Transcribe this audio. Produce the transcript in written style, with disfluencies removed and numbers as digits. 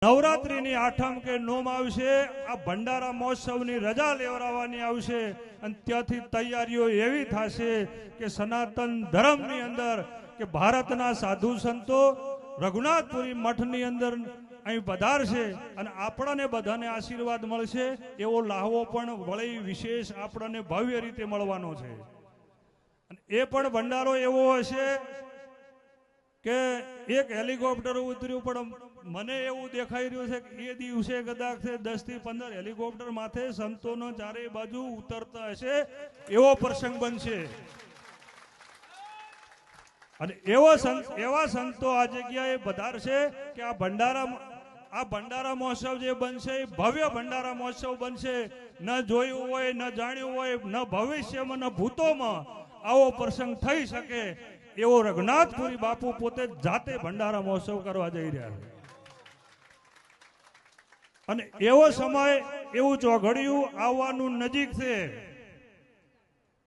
નવરાત્રીની આઠમ કે નોમ આવશે, આ ભંડારા મહોત્સવની રજા લેવડાવવાની આવશે અને ત્યાંથી તૈયારીઓ એવી થશે કે સનાતન ધર્મની અંદર કે ભારતના સાધુ સંતો રઘુનાથપુરી મઠની અંદર અહીં પધારશે અને આપણને બધાને આશીર્વાદ મળશે એવો લાહવો પણ વળી વિશેષ આપણને ભવ્ય રીતે મળવાનો છે। અને એ પણ ભંડારો એવો હશે કે એક હેલિકોપ્ટર ઉતર્યું પણ મને એવું દેખાઈ રહ્યું છે કે એ દિવસે કદાચ 10 થી 15 હેલિકોપ્ટર માથે સંતોનો ચારે બાજુ ઉતરતા હશે એવો પ્રસંગ બનશે। અને એવા સંતો આ જગ્યાએ પધારશે કે આ ભંડારા મહોત્સવ જે બનશે એ ભવ્ય ભંડારા મહોત્સવ બનશે। ન જોયું હોય, ન જાણ્યું હોય, ન ભવિષ્યમાં ન ભૂતોમાં આવો પ્રસંગ થઈ શકે એવો રઘુનાથપુરી બાપુ પોતે જાતે ભંડારા મહોત્સવ કરવા જઈ રહ્યા છે। અને એવો સમય એવું ચોઘડિયું આવવાનું નજીક છે।